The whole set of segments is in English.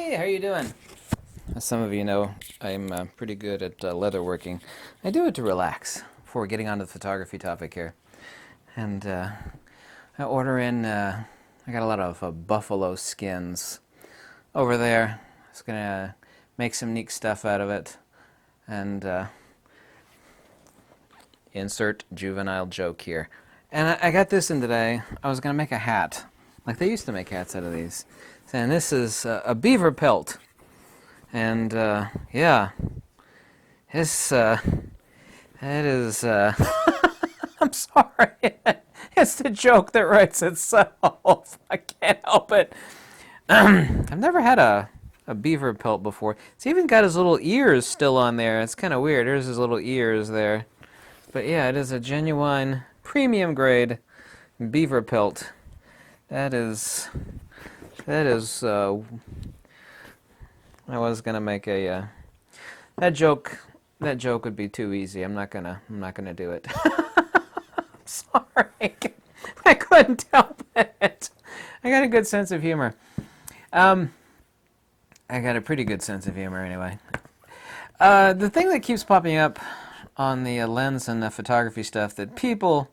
Hey, how you doing? As some of you know, I'm pretty good at leatherworking. I do it to relax before getting onto the photography topic here. And I order in, I got a lot of buffalo skins over there. I was going to make some neat stuff out of it. And insert juvenile joke here. And I got this in today. I was going to make a hat. Like they used to make hats out of these. And this is a beaver pelt. And yeah, it's it is. I'm sorry, it's the joke that writes itself. I can't help it. I've never had a beaver pelt before. It's even got his little ears still on there. It's kind of weird. There's his little ears there. But yeah, it is a genuine premium grade beaver pelt. That is. That is. I was gonna make a that joke. That joke would be too easy. I'm not gonna do it. Sorry, I couldn't help it. I got a good sense of humor. Um, I got a pretty good sense of humor anyway. The thing that keeps popping up on the lens and the photography stuff that people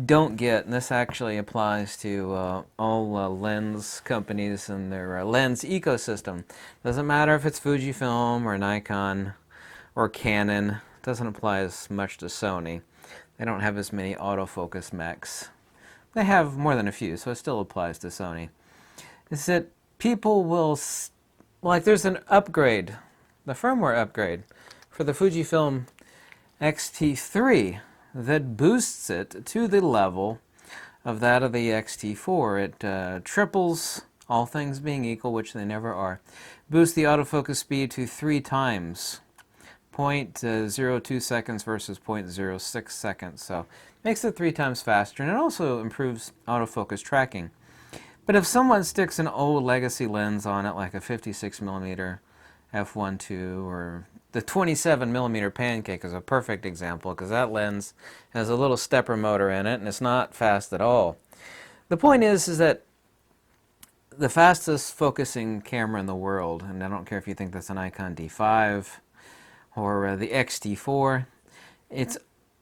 don't get, and this actually applies to all lens companies and their lens ecosystem. Doesn't matter if it's Fujifilm or Nikon or Canon. It doesn't apply as much to Sony. They don't have as many autofocus mechs. They have more than a few, so it still applies to Sony. Is that people will, like there's an upgrade, the firmware upgrade for the Fujifilm X-T3 that boosts it to the level of that of the X-T4. It triples, all things being equal, which they never are, boosts the autofocus speed to 3 times, 0.02 seconds versus 0.06 seconds. So makes it 3 times faster, and it also improves autofocus tracking. But if someone sticks an old legacy lens on it, like a 56mm f1.2 or the 27mm Pancake is a perfect example because that lens has a little stepper motor in it and it's not fast at all. The point is that the fastest focusing camera in the world, and I don't care if you think that's an Nikon D5 or the X-T4, it's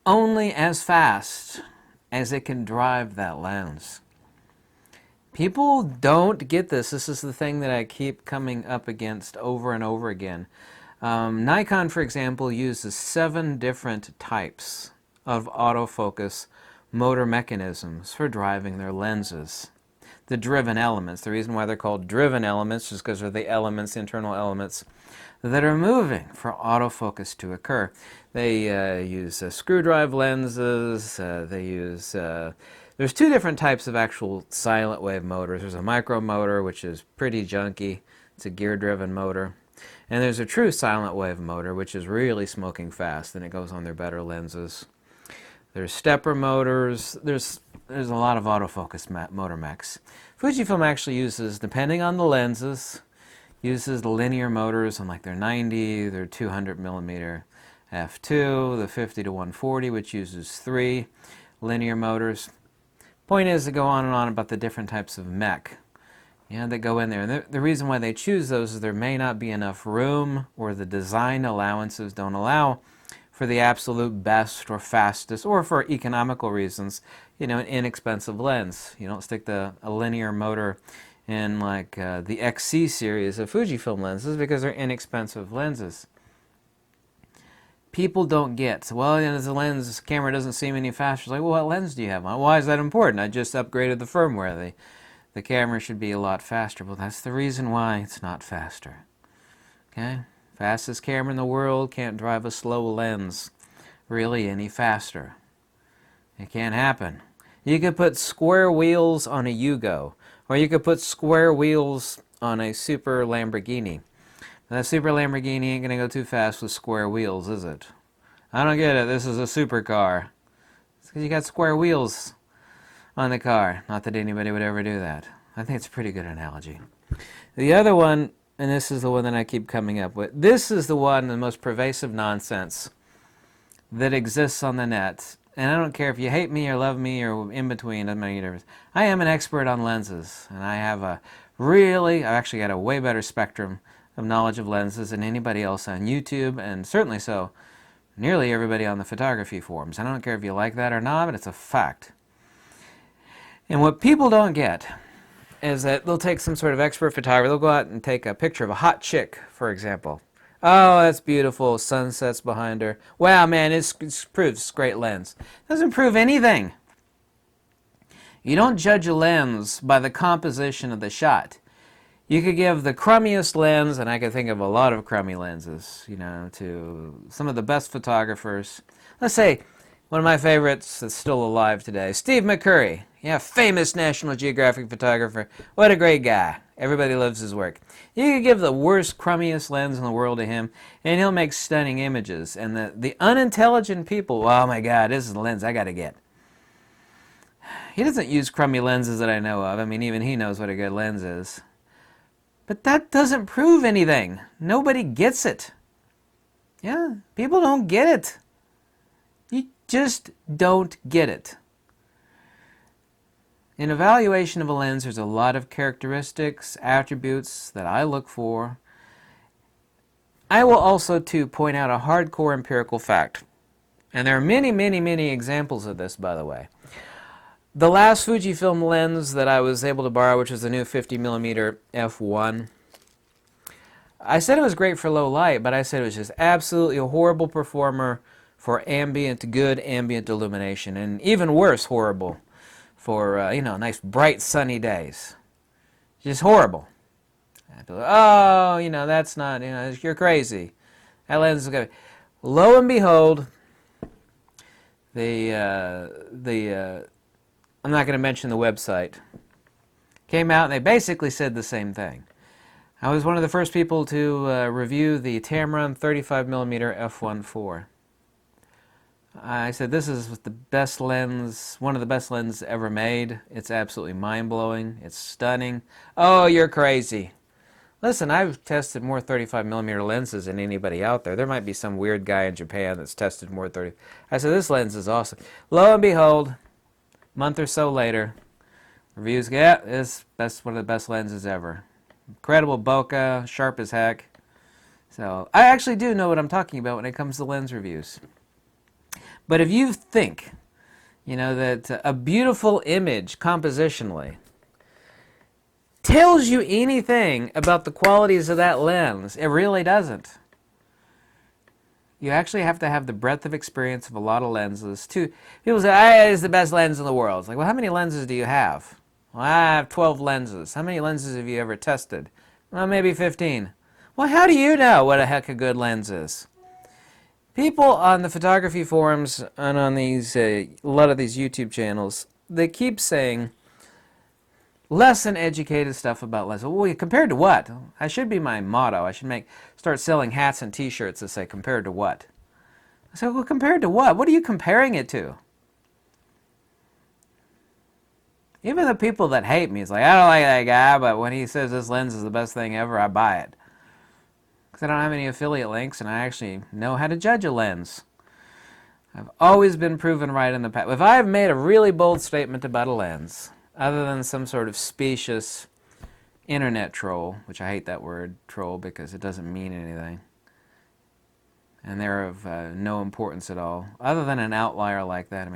only as fast as it can drive that lens. People don't get this. This is the thing that I keep coming up against over and over again. Nikon, for example, uses 7 different types of autofocus motor mechanisms for driving their lenses. The driven elements. The reason why they're called driven elements is because they're the elements, internal elements, that are moving for autofocus to occur. They use screw drive lenses. They use there's 2 different types of actual silent wave motors. There's a micro motor, which is pretty junky. It's a gear-driven motor. And there's a true silent wave motor, which is really smoking fast, and it goes on their better lenses. There's stepper motors. There's a lot of autofocus motor mechs. Fujifilm actually uses, depending on the lenses, uses the linear motors on like their 90, their 200mm f2, the 50 to 140, which uses 3 linear motors. Point is to go on and on about the different types of mech that go in there. And the reason why they choose those is there may not be enough room, or the design allowances don't allow for the absolute best or fastest, or for economical reasons, an inexpensive lens. You don't stick a linear motor in like the XC series of Fujifilm lenses because they're inexpensive lenses. People don't get, well, the camera doesn't seem any faster. It's like, well, what lens do you have? Why is that important? I just upgraded the firmware. The camera should be a lot faster. Well, that's the reason why it's not faster. Okay? Fastest camera in the world can't drive a slow lens really any faster. It can't happen. You could put square wheels on a Yugo, or you could put square wheels on a Super Lamborghini. That Super Lamborghini ain't going to go too fast with square wheels, is it? I don't get it. This is a supercar. It's because you got square wheels on the car. Not that anybody would ever do that. I think it's a pretty good analogy. The other one, and this is the one that I keep coming up with, this is the one, the most pervasive nonsense that exists on the net. And I don't care if you hate me or love me or in between, doesn't make any difference. I am an expert on lenses, and I have a Really, I've actually got a way better spectrum of knowledge of lenses than anybody else on YouTube, and certainly so nearly everybody on the photography forums. I don't care if you like that or not, but it's a fact. And what people don't get is that they'll take some sort of expert photographer, they'll go out and take a picture of a hot chick, for example. Oh, that's beautiful, sunsets behind her. Wow, man, it proves great lens. Doesn't prove anything. You don't judge a lens by the composition of the shot. You could give the crummiest lens, and I could think of a lot of crummy lenses, to some of the best photographers. Let's say one of my favorites that's still alive today, Steve McCurry. Yeah, famous National Geographic photographer. What a great guy. Everybody loves his work. You could give the worst, crummiest lens in the world to him, and he'll make stunning images. And the unintelligent people, oh my God, this is the lens I got to get. He doesn't use crummy lenses that I know of. I mean, even he knows what a good lens is. But that doesn't prove anything. Nobody gets it. Yeah, people don't get it. You just don't get it. In evaluation of a lens, there's a lot of characteristics, attributes that I look for. I will also, too, point out a hardcore empirical fact. And there are many, many, many examples of this, by the way. The last Fujifilm lens that I was able to borrow, which was the new 50mm f1, I said it was great for low light, but I said it was just absolutely a horrible performer for good ambient illumination, and even worse, horrible for, nice bright sunny days. Just horrible. Oh, that's not, you're crazy. That lens is good. Lo and behold, I'm not going to mention the website, came out and they basically said the same thing. I was one of the first people to review the Tamron 35mm f1.4. I said this is the best lens, one of the best lenses ever made. It's absolutely mind-blowing. It's stunning. Oh, you're crazy. Listen, I've tested more 35mm lenses than anybody out there. There might be some weird guy in Japan that's tested more 30. I said this lens is awesome. Lo and behold, month or so later, reviews get, it's one of the best lenses ever. Incredible bokeh, sharp as heck. So I actually do know what I'm talking about when it comes to lens reviews. But if you think, that a beautiful image compositionally tells you anything about the qualities of that lens, it really doesn't. You actually have to have the breadth of experience of a lot of lenses. People say, it's the best lens in the world. It's like, well, how many lenses do you have? Well, I have 12 lenses. How many lenses have you ever tested? Well, maybe 15. Well, how do you know what a heck a good lens is? People on the photography forums and on these a lot of these YouTube channels, they keep saying less than educated stuff about lenses. Well, compared to what? I should be my motto. I should start selling hats and T-shirts that say compared to what. I said, well, compared to what? What are you comparing it to? Even the people that hate me, it's like, I don't like that guy, but when he says this lens is the best thing ever, I buy it. Because I don't have any affiliate links, and I actually know how to judge a lens. I've always been proven right in the past. If I've made a really bold statement about a lens, other than some sort of specious internet troll, which I hate that word, troll, because it doesn't mean anything, and they're of no importance at all, other than an outlier like that,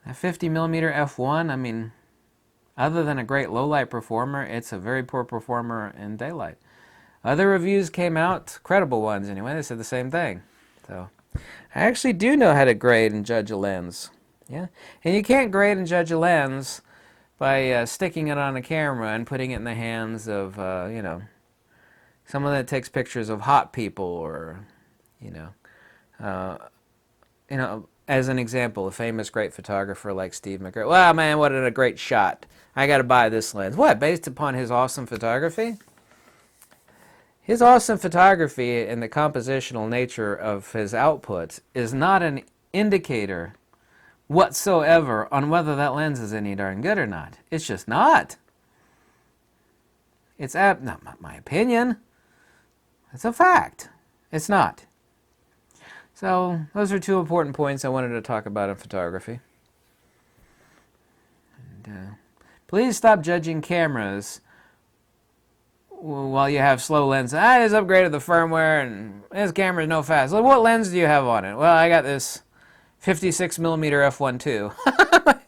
a 50mm f1, other than a great low-light performer, it's a very poor performer in daylight. Other reviews came out, credible ones anyway, they said the same thing. So I actually do know how to grade and judge a lens. Yeah, and you can't grade and judge a lens by sticking it on a camera and putting it in the hands of, someone that takes pictures of hot people or, as an example, a famous great photographer like Steve McCurry. Wow, man, what a great shot. I got to buy this lens. What, based upon his awesome photography? His awesome photography and the compositional nature of his output is not an indicator whatsoever on whether that lens is any darn good or not. It's just not. It's not my opinion. It's a fact. It's not. So those are two important points I wanted to talk about in photography. Please stop judging cameras while you have slow lens. I just upgraded the firmware and this camera's no fast. Like, what lens do you have on it? Well, I got this 56mm f1.2.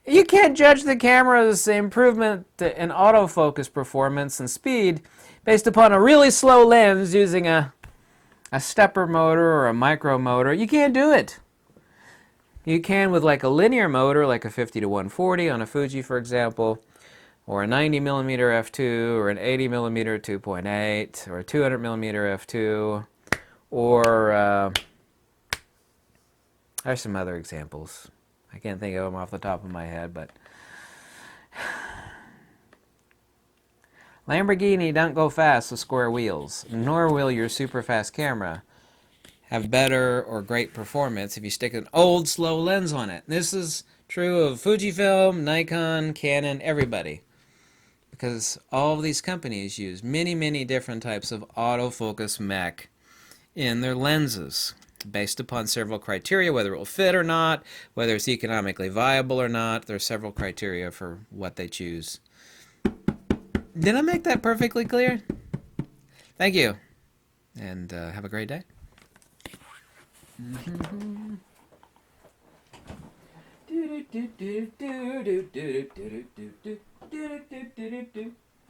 You can't judge the camera's improvement in autofocus performance and speed based upon a really slow lens using a stepper motor or a micro motor. You can't do it. You can with like a linear motor, like a 50 to 140 on a Fuji, for example, or a 90mm f2, or an 80mm 2.8, or a 200mm f2, or there's some other examples. I can't think of them off the top of my head, but Lamborghini don't go fast with square wheels, nor will your super fast camera have better or great performance if you stick an old slow lens on it. This is true of Fujifilm, Nikon, Canon, everybody. Because all of these companies use many different types of autofocus mech in their lenses based upon several criteria, whether it will fit or not, whether it's economically viable or not. There are several criteria for what they choose. Did I make that perfectly clear? Thank you, and have a great day.